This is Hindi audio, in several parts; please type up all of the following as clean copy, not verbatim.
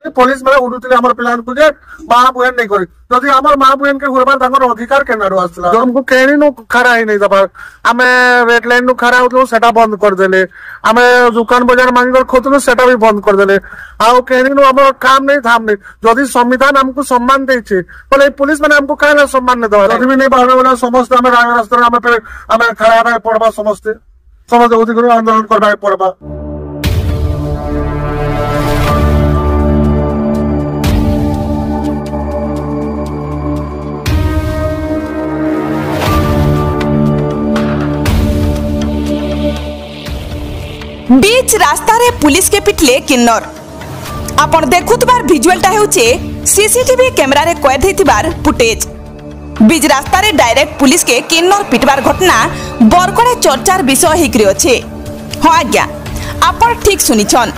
पुलिस मैंने उड़ुले आम पिला माँ बुहेन नहीं करी जदि आम माँ बुहेन के हुए अधिकार केनारू आसला हमको केणी नु खरा ही नहीं दबा आम रेड लाइन नु खरा होतलो सेटा बंद करदेले आम दुकान बाजार मांग खोतलो सेटा भी बंद करदेले आउ केणी नु हमर काम नहीं थाम नहीं जदि संविधान हमको सम्मान देछे बोले पुलिस माने हमको काला सम्मान नहीं दबा जदि भी नहीं बाहर वाला समस्त आम रास्ता आम खड़ा पड़वा समस्ते समस्त उदिक आंदोलन करबा पड़बा। बीच रास्ता रे पुलिस के पिटले किन्नर आपण देखुतबार विजुअलटा हेउचे सीसीटीवी कैमरा रे कैद हेतिबार फुटेज। बीच रास्ता रे डायरेक्ट पुलिस के किन्नर पिटबार घटना बरगड़े चर्चार विषय हेकरे अछि। हां आज्ञा आपण ठीक सुनिछन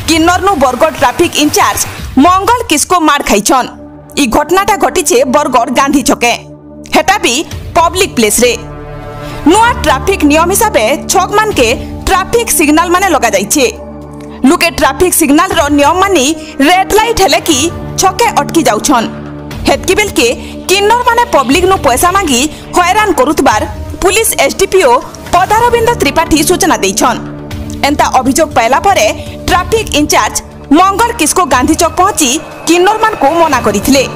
किन्नर नु बरगड़ ट्रैफिक इंचार्ज मंगल किसको मार खाइछन। ई घटनाटा घटिछे बरगड़ गांधी छके हेटा भी पब्लिक प्लेस रे। नुआ ट्रैफिक नियम हिसाबे छक मान के ट्रैफिक सिग्नल माने लगा जाइछे लुके ट्रैफिक सिग्नल रो नियम मानी रेड लाइट हेले कि छके अटकी जाउछन हेतकी बेल के किन्नर माने पब्लिक नु पैसा मांगी हैरान करुतबार पुलिस एसडीपीओ पदारविंद त्रिपाठी सूचना दैछन। एंता अभियोग पाइला परे ट्रैफिक इंचार्ज मंगल किसको गांधी चौक पहुंची किन्नर मान को मना करिथिले।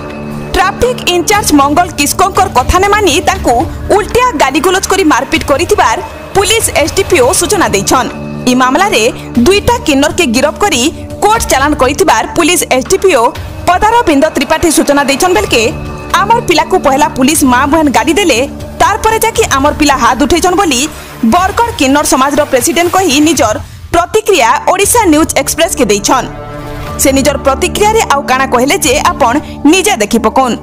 ट्रैफिक इंचार्ज मंगल किसकोंकर कथा ने मानी तांको उल्टिया गाली गुलज करी मारपीट करिथिबार पुलिस एसडीपीओ सूचना दैछन। ई मामला रे दुईटा किन्नर के गिरफ्त करी कोर्ट चालान करिथिबार पुलिस एसडीपीओ पदारविंद त्रिपाठी सूचना दैछन बेलके आमर पिला को पहला पुलिस मां बहन गाली देले तार परे जाकी आमर पिला हाथ उठेछन बोली बरगड़ किन्नर समाज रो प्रेसिडेंट कही निजर प्रतिक्रिया ओडिशा न्यूज एक्सप्रेस के दैछन। से निजर प्रतिक्रिया रे आउ काना कहले जे आपण निजे देखि पकोन।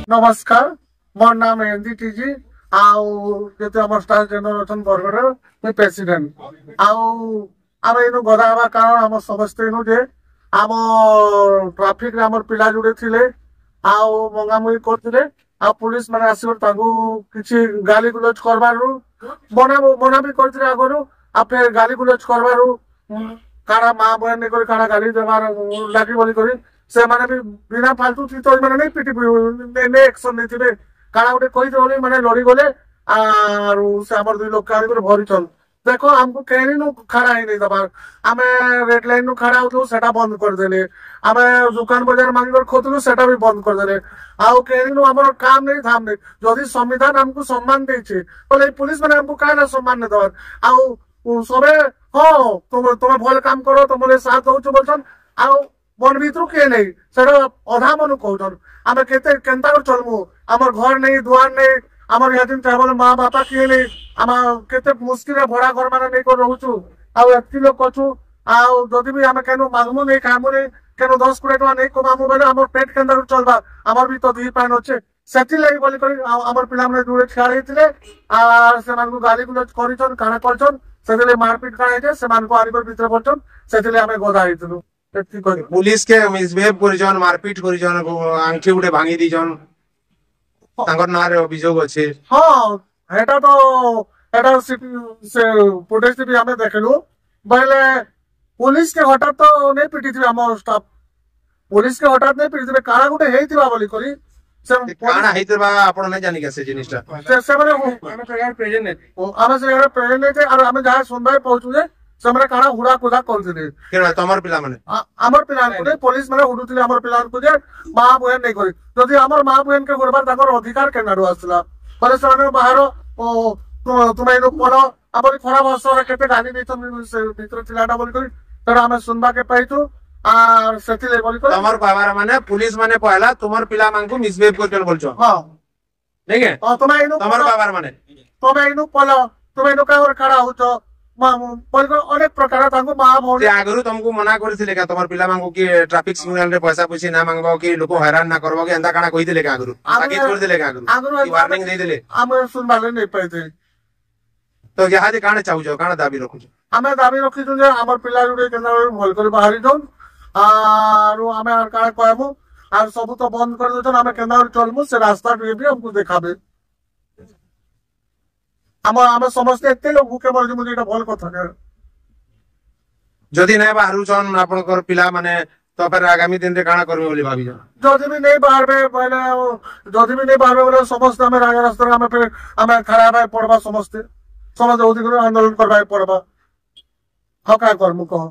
नमस्कार मोर नाम है एनडीटी जी आउ जेते हमर स्टार जनरेशन बरगड़ में प्रेसिडेंट आउ आम इनु गदा हवा कारण हम समस्त इनु जे आम ट्रैफिक रे हमर पिला जुड़े थिले आउ मंगामुई करथिले आ पुलिस माने आसीवर तागु किछि गाली गुलज करबारु मना भी करथिले आगरु आ फिर गाली गुलज करबारु कारा मां बहन ने करी कारा गाली देबार लागी बोली करी से माने भी बिना फालतू थी तो माने नहीं पिटी ने एक्शन नेथिबे कारा उठे कहि देली माने लड़ी गले आर से हमर दुई लोग काली भरी चल देखो हमको केनी नु खड़ा ही नहीं दबा आम रेड लाइन नु खड़ा होतलो सेटा बंद कर देले आम दुकान बाजार मांग खोतलो सेटा भी बंद कर देले आउ केनी नु हमर काम नहीं थाम नहीं जदि संविधान हमको सम्मान देछे बोले पुलिस माने हमको काहे ना सम्मान ने दवर आउ सबे हो तुम भल काम करो तुमरे साथ दउछ बोलछन आउ मन भीतर के नहीं सेटा अधा मन कहछन आम केते केनता कर चलमु हमर घर नहीं दुआर नहीं आमर यादिन चावल माँ बापा किए नहीं आम केते मुश्किल भड़ा घर माने नहीं कर रहूछु आउ एति लोग कछु आउ जदि भी आम केनो मागमु नहीं खामु नहीं केनो 10-20 टका नहीं कमामु बेले हमर पेट केनता कर चलबा हमर भी तो दी पान होचे सेति लागि बोली करी हमर पिला माने दूरे छाड़ हेतिले आ से मान को गाली गुलज करिछन काना करछन सेतिले मारपीट कराय जे से मान को आरिबर भीतर पड़छन सेतिले हमें गोदा हेतिलु एति करी पुलिस के मिसबिहेव करिछन मारपीट करिछन आंखी उठे भांगी दिछन तांकर नारे अभियोग अछि। हां हेटा तो हेटा से फुटेज भी हमें देखलु पहले पुलिस के हठात तो नहीं पिटी थी हमर स्टाफ पुलिस के हठात नहीं पिटी थी कारा गुटे हेइतिबा बोली करी से काना हेइतिबा आपण नै जानि कैसे जिनिसटा से माने हम प्रेजेंट नहीं आमे से यार प्रेजेंट नहीं थे और हमें जहां सुनबाई पहुंचू जे से माने कारा हुड़ा कुदा करथिले केना तमर पिला माने हमर पिला को पुलिस माने उडुथिले हमर पिला को जे मां बहन नहीं करी जदि हमर मां बहन के गुरबार ताकर अधिकार केनाडू आसला परे से बाहर तुम इनु पढो हमर खराब अवसर केते गाली देथन से भीतर चिलाटा बोली करी तर हमें सुनबा के पाइतु आर सेतिले बोली करी तमर कहबार माने पुलिस माने पहला तुमर पिला मांगू मिसबिहेव करतल बोलछो हां ठीक है तुम इनु तमर कहबार माने तुम इनु पलो तुम इनु का और खड़ा होतो अनेक प्रकार माँ भौणी आगु तुमको मना करथिले का तमर पिला मांगो कि ट्रैफिक सिग्नल रे पैसा पुसी ना मांगबो कि लोक हैरान ना करबो कि एंदा काना कहि दिले का आगु ताकीद कर दिले का आगु वार्निंग दे दिले हम सुनबाले नहीं पाइते तो यहा जे काना चाहू काना दाबी रखु हमें दाबी रखी जे हमर पिला जुडे केना भल कर बाहरी जोन आर हमें आर का कहबो आर सब तो बंद कर देछन हमें केना चलमु से रास्ता भी हमको देखाबे ଆମେ ସମସ୍ତେ ଏତେ ଲୋକ ଭୁକେ ମରିଯିବୁ ଯେ ଏଇଟା ଭଲ କଥା ନୁହେଁ। ଯଦି ନାଇଁ ବାହାରୁଛନ୍ ଆପଣଙ୍କର ପିଲା ମାନେ ତ ଫେର ଆଗାମୀ ଦିନରେ କାଣା କରିବେ ବୋଲି ଭାବିଛ? ଯଦି ବି ନେଇ ବାହାରବେ ବୋଇଲେ ଯଦି ବି ନେଇ ବାହାରବେ ବୋଲେ ସମସ୍ତେ ଆମେ ରାସ୍ତାରେ ଆମେ ଖାଇବା ପାଇଁ ପଡବା ସମସ୍ତେ ଅଧିକ ଆନ୍ଦୋଳନ କରିବାକୁ ପଡବା। ହଁ କାଁ କରମୁ କହ।